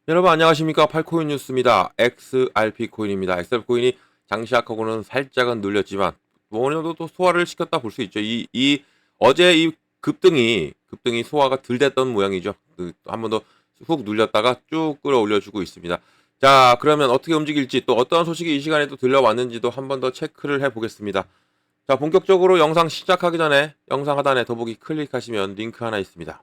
여러분 안녕하십니까. 팔코인 뉴스입니다. XRP 코인입니다. XRP 코인이 장시작하고는 살짝은 눌렸지만 어느 정도 또 소화를 시켰다 볼 수 있죠. 어제 이 급등이 소화가 덜 됐던 모양이죠. 한 번 더 훅 눌렸다가 쭉 끌어올려주고 있습니다. 자, 그러면 어떻게 움직일지, 또 어떤 소식이 이 시간에 또 들려왔는지도 한 번 더 체크를 해보겠습니다. 자, 본격적으로 영상 시작하기 전에 영상 하단에 더보기 클릭하시면 링크 하나 있습니다.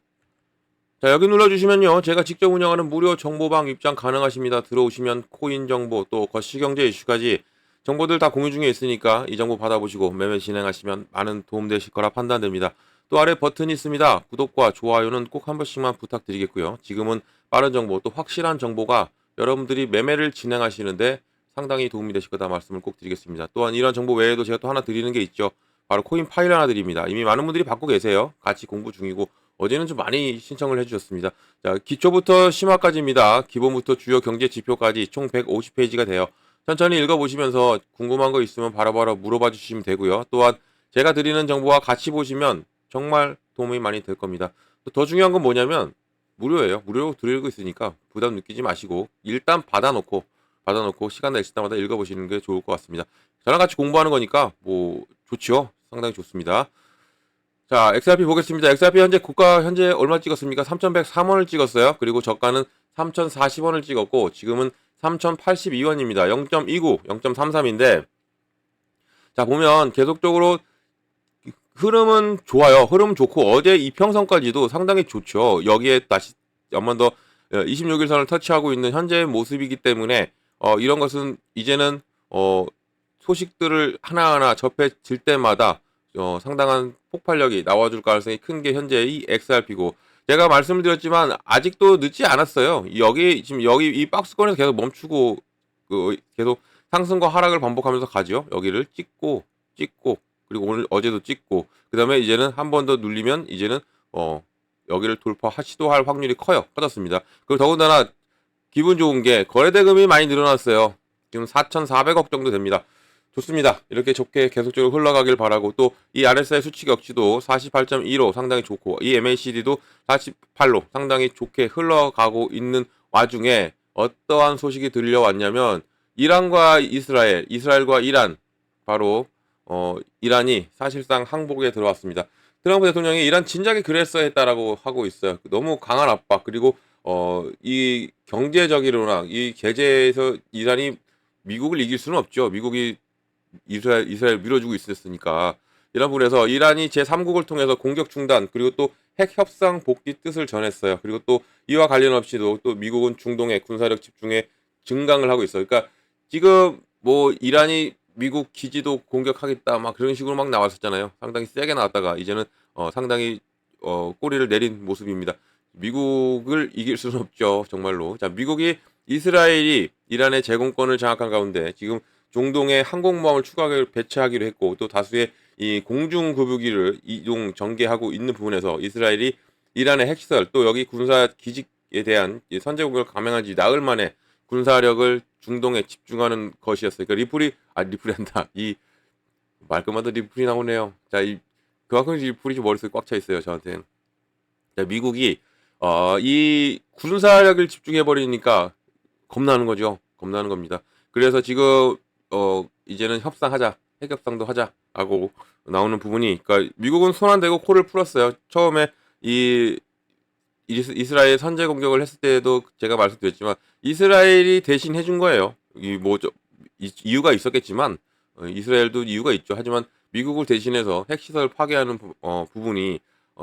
자, 여기 눌러주시면요, 제가 직접 운영하는 무료 정보방 입장 가능하십니다. 들어오시면 코인 정보, 또 거시경제 이슈까지 정보들 다 공유 중에 있으니까 이 정보 받아보시고 매매 진행하시면 많은 도움되실 거라 판단됩니다. 또 아래 버튼이 있습니다. 구독과 좋아요는 꼭 한 번씩만 부탁드리겠고요. 지금은 빠른 정보, 또 확실한 정보가 여러분들이 매매를 진행하시는데 상당히 도움이 되실 거다 말씀을 꼭 드리겠습니다. 또한 이런 정보 외에도 제가 또 하나 드리는 게 있죠. 바로 코인 파일 하나 드립니다. 이미 많은 분들이 받고 계세요. 같이 공부 중이고 어제는 좀 많이 신청을 해주셨습니다. 자, 기초부터 심화까지입니다. 기본부터 주요 경제 지표까지 총 150페이지가 돼요. 천천히 읽어보시면서 궁금한 거 있으면 바로바로 물어봐 주시면 되고요. 또한 제가 드리는 정보와 같이 보시면 정말 도움이 많이 될 겁니다. 더 중요한 건 뭐냐면 무료예요. 무료로 드리고 있으니까 부담 느끼지 마시고 일단 받아놓고 시간 내실 때마다 읽어보시는 게 좋을 것 같습니다. 저랑 같이 공부하는 거니까 뭐 좋죠. 상당히 좋습니다. 자, XRP 보겠습니다. XRP 현재 얼마 찍었습니까? 3,103원을 찍었어요. 그리고 저가는 3,040원을 찍었고 지금은 3,082원입니다. 0.29, 0.33인데 자, 보면 계속적으로 흐름은 좋아요. 흐름 좋고 어제 이평선까지도 상당히 좋죠. 여기에 다시 한 번 더 26일선을 터치하고 있는 현재의 모습이기 때문에 이런 것은 이제는 소식들을 하나하나 접해질 때마다 상당한 폭발력이 나와줄 가능성이 큰 게 현재의 XRP고, 제가 말씀을 드렸지만 아직도 늦지 않았어요. 여기 이 박스권에서 계속 멈추고 계속 상승과 하락을 반복하면서 가죠. 여기를 찍고 그리고 어제도 찍고 그다음에 이제는 한 번 더 눌리면 이제는 여기를 시도할 확률이 커졌습니다. 그리고 더군다나 기분 좋은 게 거래대금이 많이 늘어났어요. 지금 4,400억 정도 됩니다. 좋습니다. 이렇게 좋게 계속적으로 흘러가길 바라고, 또 이 RSI 수치 역시도 48.2로 상당히 좋고 이 MACD도 48로 상당히 좋게 흘러가고 있는 와중에 어떠한 소식이 들려왔냐면 이란과 이스라엘과 이란, 바로 이란이 사실상 항복에 들어왔습니다. 트럼프 대통령이 이란 진작에 그랬어야 했다라고 하고 있어요. 너무 강한 압박, 그리고 이 경제적으로나 이 제재에서 이란이 미국을 이길 수는 없죠. 미국이 이스라엘 밀어주고 있었으니까. 이런 부분에서 이란이 제3국을 통해서 공격 중단, 그리고 또 핵 협상 복귀 뜻을 전했어요. 그리고 또 이와 관련 없이도 또 미국은 중동에 군사력 집중에 증강을 하고 있어요. 그러니까 지금 뭐 이란이 미국 기지도 공격하겠다 막 그런 식으로 막 나왔었잖아요. 상당히 세게 나왔다가 이제는 상당히 꼬리를 내린 모습입니다. 미국을 이길 수는 없죠, 정말로. 자, 미국이 이스라엘이 이란의 제공권을 장악한 가운데 지금 중동에 항공모함을 추가 배치하기로 했고, 또 다수의 이 공중급유기를 이동 전개하고 있는 부분에서 이스라엘이 이란의 핵시설, 또 여기 군사 기지에 대한 선제 공격을 감행한 지 나흘 만에 군사력을 중동에 집중하는 것이었어요. 그러니까 리플이 한다. 이 말끝마다 리플이 나오네요. 자, 그만큼 리플이 머릿속에 꽉 차 있어요, 저한테. 자, 미국이 이 군사력을 집중해 버리니까 겁나는 거죠. 겁나는 겁니다. 그래서 지금 이제는 핵 협상도 하자라고 나오는 부분이, 그러니까 미국은 손 안 대고 코를 풀었어요. 처음에 이스라엘 선제 공격을 했을 때도 제가 말씀드렸지만 이스라엘이 대신 해준 거예요. 이유가 있었겠지만 이스라엘도 이유가 있죠. 하지만 미국을 대신해서 핵시설 파괴하는 부분이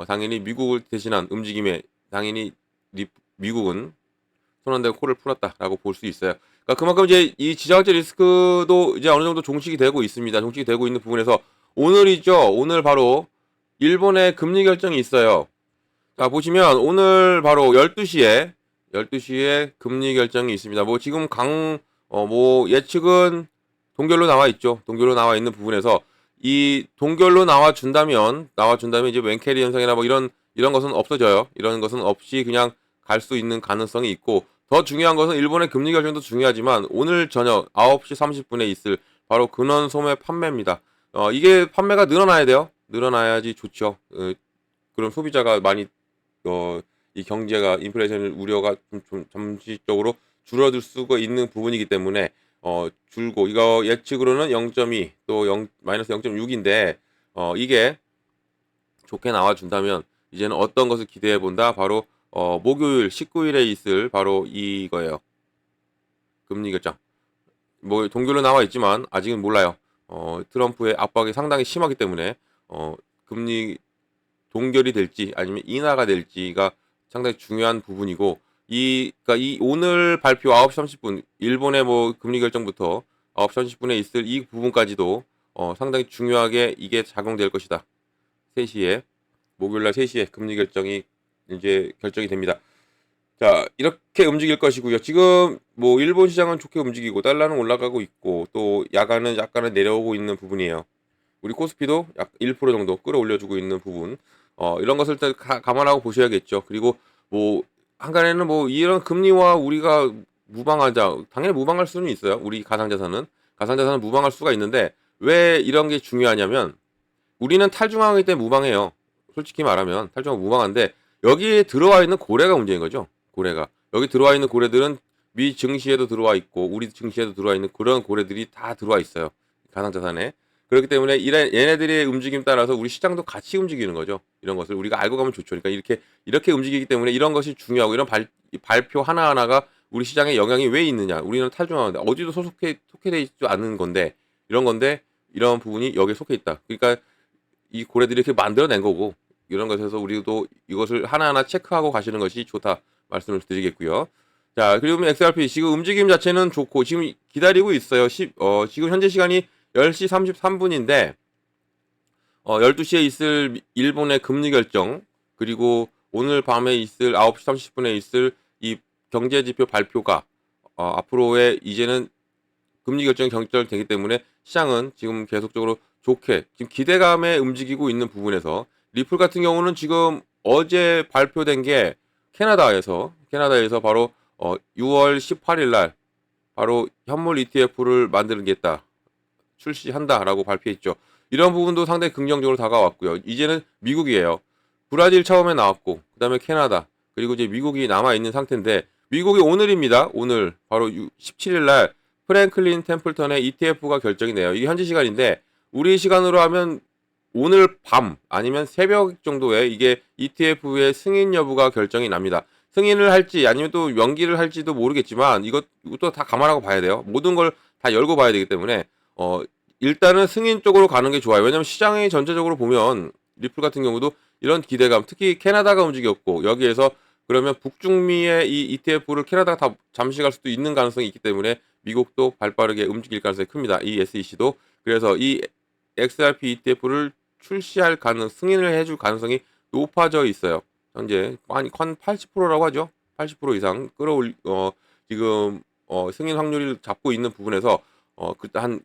당연히 미국을 대신한 움직임에 당연히 미국은 손 안 대고 코를 풀었다라고 볼 수 있어요. 그러니까 그만큼 이제 이 지정학적 리스크도 이제 어느 정도 종식이 되고 있습니다. 종식이 되고 있는 부분에서 오늘이죠. 오늘 바로 일본의 금리 결정이 있어요. 자, 보시면 오늘 바로 12시에 금리 결정이 있습니다. 뭐 지금 예측은 동결로 나와 있죠. 동결로 나와 있는 부분에서 이 동결로 나와 준다면 이제 웬캐리 현상이나 뭐 이런 것은 없어져요. 이런 것은 없이 그냥 갈 수 있는 가능성이 있고, 더 중요한 것은 일본의 금리 결정도 중요하지만 오늘 저녁 9시 30분에 있을 바로 근원 소매 판매입니다. 이게 판매가 늘어나야 돼요. 늘어나야지 좋죠. 그럼 소비자가 많이 이 경제가 인플레이션 우려가 좀 잠시적으로 줄어들 수가 있는 부분이기 때문에 줄고 이거 예측으로는 0.2 또 0 마이너스 0.6인데 이게 좋게 나와준다면 이제는 어떤 것을 기대해 본다. 바로 목요일 19일에 있을 바로 이거예요. 금리 결정. 뭐 동결로 나와 있지만 아직은 몰라요. 트럼프의 압박이 상당히 심하기 때문에 금리 동결이 될지 아니면 인하가 될지가 상당히 중요한 부분이고 그러니까 이 오늘 발표 9시 30분 일본의 뭐 금리 결정부터 9시 30분에 있을 이 부분까지도 상당히 중요하게 이게 작용될 것이다. 3시에 목요일 날 3시에 금리 결정이 이제 결정이 됩니다. 자, 이렇게 움직일 것이고요. 지금 뭐 일본 시장은 좋게 움직이고 달러는 올라가고 있고 또 야간은 약간은 내려오고 있는 부분이에요. 우리 코스피도 약 1% 정도 끌어올려주고 있는 부분. 이런 것을 일단 감안하고 보셔야겠죠. 그리고 뭐 한간에는 뭐 이런 금리와 우리가 무방하자. 당연히 무방할 수는 있어요. 우리 가상자산은 무방할 수가 있는데 왜 이런 게 중요하냐면 우리는 탈중앙이기 때문에 무방해요. 솔직히 말하면 탈중앙 무방한데 여기에 들어와 있는 고래가 문제인 거죠. 고래가 여기 들어와 있는 고래들은 미 증시에도 들어와 있고 우리 증시에도 들어와 있는 그런 고래들이 다 들어와 있어요. 가상자산에. 그렇기 때문에 얘네들의 움직임 따라서 우리 시장도 같이 움직이는 거죠. 이런 것을 우리가 알고 가면 좋죠. 그러니까 이렇게 움직이기 때문에 이런 것이 중요하고 이런 발표 하나하나가 우리 시장에 영향이 왜 있느냐. 우리는 탈중앙인데 어디도 속해돼 있지 않은 건데 이런 건데 이런 부분이 여기에 속해 있다. 그러니까 이 고래들이 이렇게 만들어낸 거고 이런 것에서 우리도 이것을 하나하나 체크하고 가시는 것이 좋다 말씀을 드리겠고요. 자, 그리고 XRP 지금 움직임 자체는 좋고 지금 기다리고 있어요. 지금 현재 시간이 10시 33분인데 12시에 있을 일본의 금리 결정 그리고 오늘 밤에 있을 9시 30분에 있을 이 경제지표 발표가 앞으로의 이제는 금리 결정이 결정되기 때문에 시장은 지금 계속적으로 좋게 지금 기대감에 움직이고 있는 부분에서 리플 같은 경우는 지금 어제 발표된 게 캐나다에서 바로 6월 18일 날 바로 현물 ETF를 만들겠다 출시한다라고 발표했죠. 이런 부분도 상당히 긍정적으로 다가왔고요. 이제는 미국이에요. 브라질 처음에 나왔고 그다음에 캐나다 그리고 이제 미국이 남아 있는 상태인데 미국이 오늘입니다. 오늘 바로 17일 날 프랭클린 템플턴의 ETF가 결정이 돼요. 이게 현지 시간인데 우리 시간으로 하면 오늘 밤 아니면 새벽 정도에 이게 ETF의 승인 여부가 결정이 납니다. 승인을 할지 아니면 또 연기를 할지도 모르겠지만 이것도 다 감안하고 봐야 돼요. 모든 걸 다 열고 봐야 되기 때문에 일단은 승인 쪽으로 가는 게 좋아요. 왜냐면 시장이 전체적으로 보면 리플 같은 경우도 이런 기대감, 특히 캐나다가 움직였고 여기에서 그러면 북중미의 이 ETF를 캐나다가 다 잠시 갈 수도 있는 가능성이 있기 때문에 미국도 발빠르게 움직일 가능성이 큽니다. 이 SEC도. 그래서 이 XRP ETF를 승인을 해줄 가능성이 높아져 있어요. 현재 한 80%라고 하죠. 80% 이상 지금 승인 확률을 잡고 있는 부분에서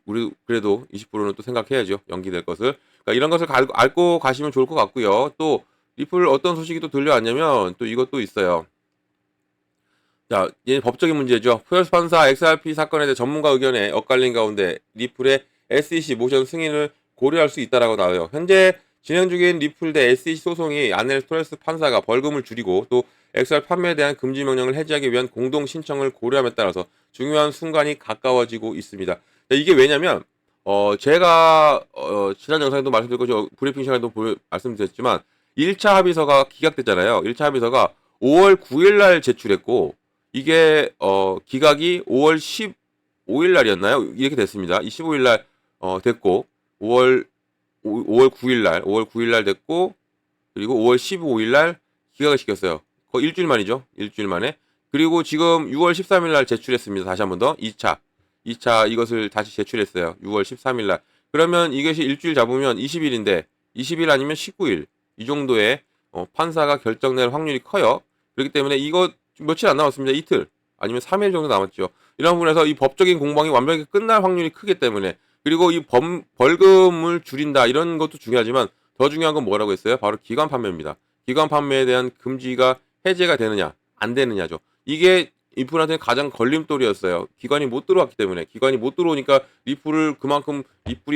우리 그래도 20%는 또 생각해야죠. 연기될 것을. 그러니까 이런 것을 알고 가시면 좋을 것 같고요. 또 리플 어떤 소식이 또 들려왔냐면 또 이것도 있어요. 자, 이제 법적인 문제죠. 푸에스 판사 XRP 사건에 대해 전문가 의견에 엇갈린 가운데 리플의 SEC 모션 승인을 고려할 수 있다라고 나와요. 현재 진행 중인 리플 대 SEC 소송이 아넬 토레스 판사가 벌금을 줄이고 또 XR 판매에 대한 금지 명령을 해제하기 위한 공동 신청을 고려함에 따라서 중요한 순간이 가까워지고 있습니다. 이게 왜냐면 제가 지난 영상에도 말씀드렸고 브리핑 시간에도 말씀드렸지만 1차 합의서가 기각됐잖아요. 1차 합의서가 5월 9일 날 제출했고 이게 기각이 5월 15일 날이었나요? 이렇게 됐습니다. 이 15일 날 됐고 5월 9일 날 됐고 그리고 5월 15일 날 기각을 시켰어요. 거의 일주일 만이죠. 일주일 만에. 그리고 지금 6월 13일 날 제출했습니다. 다시 한 번 더 2차 이것을 다시 제출했어요. 6월 13일 날. 그러면 이것이 일주일 잡으면 20일인데 20일 아니면 19일 이 정도의 판사가 결정낼 확률이 커요. 그렇기 때문에 이거 며칠 안 남았습니다. 이틀 아니면 3일 정도 남았죠. 이런 부분에서 이 법적인 공방이 완벽히 끝날 확률이 크기 때문에 그리고 이 벌금을 줄인다 이런 것도 중요하지만 더 중요한 건 뭐라고 했어요? 바로 기관 판매입니다. 기관 판매에 대한 금지가 해제가 되느냐 안 되느냐죠. 이게 리플한테는 가장 걸림돌이었어요. 기관이 못 들어왔기 때문에 기관이 못 들어오니까 리플이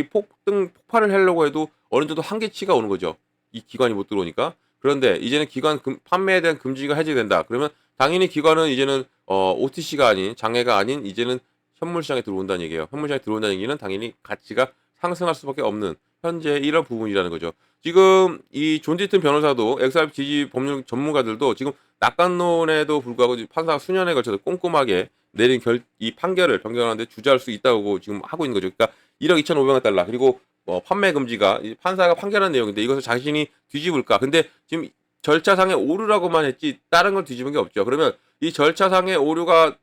폭발을 하려고 해도 어느 정도 한계치가 오는 거죠. 이 기관이 못 들어오니까. 그런데 이제는 기관 판매에 대한 금지가 해제된다. 그러면 당연히 기관은 이제는 OTC가 아닌 장애가 아닌 이제는 현물 시장에 들어온다는 얘기예요. 현물 시장에 들어온다는 얘기는 당연히 가치가 상승할 수밖에 없는 현재 이런 부분이라는 거죠. 지금 이 존 디튼 변호사도 XRP 지지 법률 전문가들도 지금 낙관론에도 불구하고 판사가 수년에 걸쳐서 꼼꼼하게 내린 이 판결을 변경하는데 주저할 수 있다고 지금 하고 있는 거죠. 그러니까 1억 2,500만 달러 그리고 판매 금지가 판사가 판결한 내용인데 이것을 자신이 뒤집을까? 근데 지금 절차상의 오류라고만 했지 다른 걸 뒤집은 게 없죠. 그러면 이 절차상의 오류가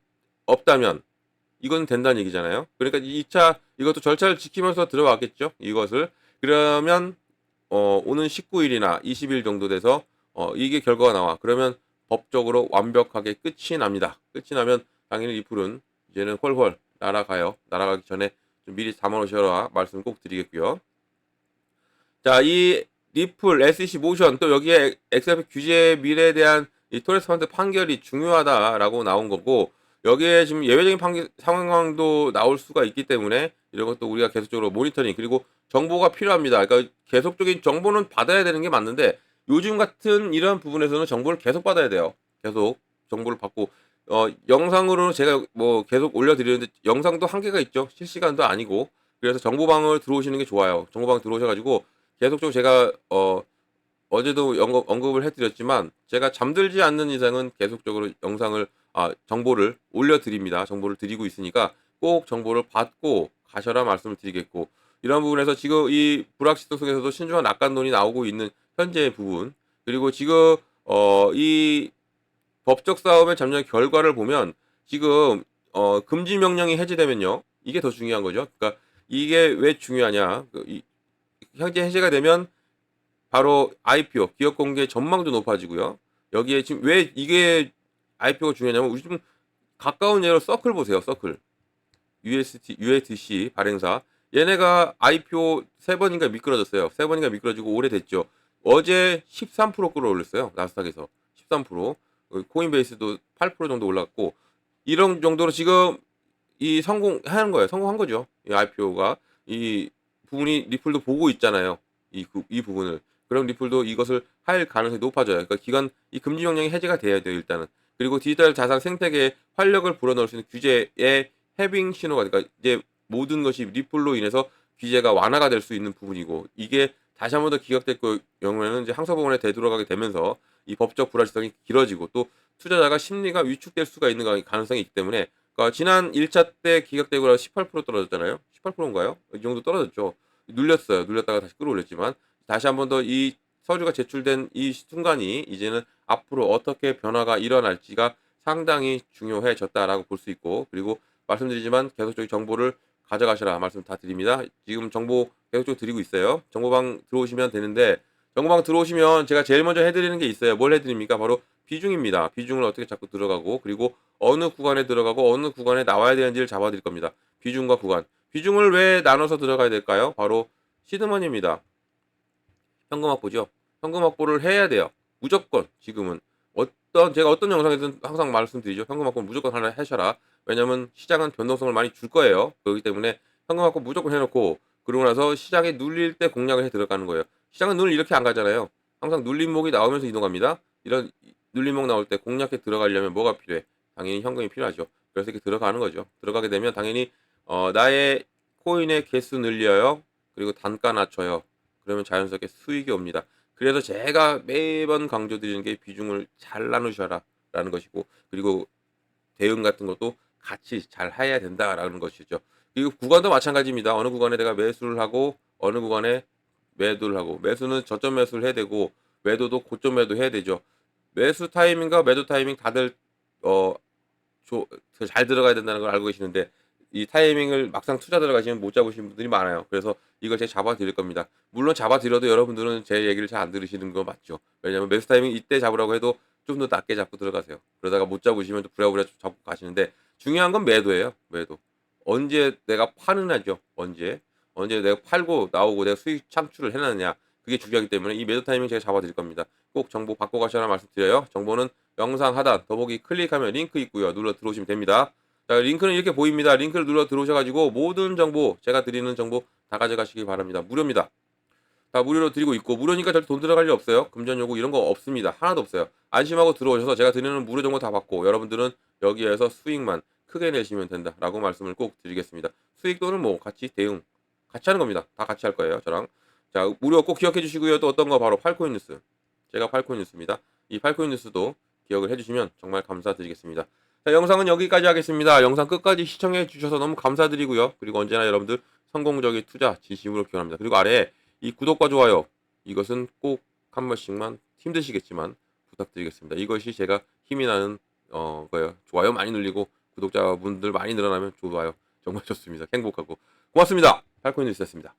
없다면 이건 된다는 얘기잖아요. 그러니까 2차 이것도 절차를 지키면서 들어왔겠죠. 이것을 그러면 오는 19일이나 20일 정도 돼서 이게 결과가 나와. 그러면 법적으로 완벽하게 끝이 납니다. 끝이 나면 당연히 리플은 이제는 훨훨 날아가요. 날아가기 전에 좀 미리 담아놓으셔라 말씀 꼭 드리겠고요. 자, 이 리플, SEC 모션 또 여기에 XRP 규제 미래에 대한 이 토레스 펀드 판결이 중요하다라고 나온 거고 여기에 지금 예외적인 상황도 나올 수가 있기 때문에 이런 것도 우리가 계속적으로 모니터링 그리고 정보가 필요합니다. 그러니까 계속적인 정보는 받아야 되는 게 맞는데 요즘 같은 이런 부분에서는 정보를 계속 받아야 돼요. 계속 정보를 받고 영상으로 제가 뭐 계속 올려드리는데 영상도 한계가 있죠. 실시간도 아니고 그래서 정보방을 들어오시는 게 좋아요. 정보방 들어오셔가지고 계속적으로 제가 어제도 언급을 해드렸지만 제가 잠들지 않는 이상은 계속적으로 영상을 정보를 올려드립니다. 정보를 드리고 있으니까 꼭 정보를 받고 가셔라 말씀을 드리겠고 이런 부분에서 지금 이 불확실성 속에서도 신중한 낙관론이 나오고 있는 현재의 부분 그리고 지금 이 법적 싸움의 잠정 결과를 보면 지금 금지 명령이 해제되면요 이게 더 중요한 거죠. 그러니까 이게 왜 중요하냐? 현재 해제가 되면 바로 IPO 기업 공개 전망도 높아지고요. 여기에 지금 왜 이게 IPO가 중요하냐면 우리 좀 가까운 예로 서클 보세요. 서클 USDC 발행사 얘네가 IPO 3번인가 미끄러졌어요. 3번인가 미끄러지고 오래됐죠. 어제 13% 끌어올렸어요. 나스닥에서 13%. 코인베이스도 8% 정도 올랐고 이런 정도로 지금 이 성공하는 거예요. 성공한 거죠. 이 IPO가 이 부분이 리플도 보고 있잖아요. 이 부분을. 그럼 리플도 이것을 할 가능성이 높아져요. 그러니까 이 금지 명령이 해제가 돼야 돼요, 일단은. 그리고 디지털 자산 생태계에 활력을 불어넣을 수 있는 규제의 해빙 신호가, 그러니까 이제 모든 것이 리플로 인해서 규제가 완화가 될 수 있는 부분이고, 이게 다시 한 번 더 기각될 경우에는 이제 항소법원에 되돌아가게 되면서 이 법적 불확실성이 길어지고 또 투자자가 심리가 위축될 수가 있는 가능성이 있기 때문에 그러니까 지난 1차 때 기각되고 나서 18% 떨어졌잖아요. 18%인가요? 이 정도 떨어졌죠. 눌렸어요. 눌렸다가 다시 끌어올렸지만 다시 한 번 더 이 서류가 제출된 이 순간이 이제는 앞으로 어떻게 변화가 일어날지가 상당히 중요해졌다라고 볼 수 있고 그리고 말씀드리지만 계속적인 정보를 가져가시라 말씀 다 드립니다. 지금 정보 계속적으로 드리고 있어요. 정보방 들어오시면 되는데 정보방 들어오시면 제가 제일 먼저 해드리는 게 있어요. 뭘 해드립니까? 바로 비중입니다. 비중을 어떻게 자꾸 들어가고 그리고 어느 구간에 들어가고 어느 구간에 나와야 되는지를 잡아드릴 겁니다. 비중과 구간. 비중을 왜 나눠서 들어가야 될까요? 바로 시드머니입니다. 현금 확보죠. 현금 확보를 해야 돼요. 무조건 지금은 제가 어떤 영상에든 항상 말씀드리죠. 현금 확보는 무조건 하나 하셔라. 왜냐면 시장은 변동성을 많이 줄 거예요. 그렇기 때문에 현금 확보 무조건 해놓고 그러고 나서 시장에 눌릴 때 공략을 해 들어가는 거예요. 시장은 눈을 이렇게 안 가잖아요. 항상 눌림목이 나오면서 이동합니다. 이런 눌림목 나올 때 공략해 들어가려면 뭐가 필요해? 당연히 현금이 필요하죠. 그래서 이렇게 들어가는 거죠. 들어가게 되면 당연히 나의 코인의 개수 늘려요. 그리고 단가 낮춰요. 그러면 자연스럽게 수익이 옵니다. 그래서 제가 매번 강조드리는 게 비중을 잘 나누셔라 라는 것이고 그리고 대응 같은 것도 같이 잘 해야 된다라는 것이죠. 그리고 구간도 마찬가지입니다. 어느 구간에 내가 매수를 하고 어느 구간에 매도를 하고 매수는 저점 매수를 해야 되고 매도도 고점 매도 해야 되죠. 매수 타이밍과 매도 타이밍 다들 어, 잘 들어가야 된다는 걸 알고 계시는데 이 타이밍을 막상 투자 들어가시면 못 잡으시는 분들이 많아요. 그래서 이걸 제가 잡아 드릴 겁니다. 물론 잡아 드려도 여러분들은 제 얘기를 잘 안 들으시는 거 맞죠? 왜냐면 매수 타이밍 이때 잡으라고 해도 좀 더 낮게 잡고 들어가세요. 그러다가 못 잡으시면 또 부랴부랴 잡고 가시는데 중요한 건 매도예요. 매도. 언제 내가 파느냐죠. 언제 내가 팔고 나오고 내가 수익 창출을 해놨느냐. 그게 중요하기 때문에 이 매도 타이밍 제가 잡아 드릴 겁니다. 꼭 정보 받고 가셔라 말씀드려요. 정보는 영상 하단 더보기 클릭하면 링크 있고요. 눌러 들어오시면 됩니다. 자, 링크는 이렇게 보입니다. 링크를 눌러 들어오셔가지고 모든 정보 제가 드리는 정보 다 가져가시기 바랍니다. 무료입니다. 다 무료로 드리고 있고 무료니까 절대 돈 들어갈 일 없어요. 금전 요구 이런 거 없습니다. 하나도 없어요. 안심하고 들어오셔서 제가 드리는 무료 정보 다 받고 여러분들은 여기에서 수익만 크게 내시면 된다라고 말씀을 꼭 드리겠습니다. 수익 돈은 뭐 같이 대응 같이 하는 겁니다. 다 같이 할 거예요. 저랑. 자, 무료 꼭 기억해 주시고요. 또 어떤 거 바로 팔코인 뉴스. 제가 팔코인 뉴스입니다. 이 팔코인 뉴스도 기억을 해 주시면 정말 감사드리겠습니다. 자, 영상은 여기까지 하겠습니다. 영상 끝까지 시청해 주셔서 너무 감사드리고요. 그리고 언제나 여러분들 성공적인 투자 진심으로 기원합니다. 그리고 아래에 이 구독과 좋아요 이것은 꼭 한 번씩만 힘드시겠지만 부탁드리겠습니다. 이것이 제가 힘이 나는 거예요. 좋아요 많이 눌리고 구독자분들 많이 늘어나면 좋아요. 정말 좋습니다. 행복하고 고맙습니다. 팔코인 뉴스였습니다.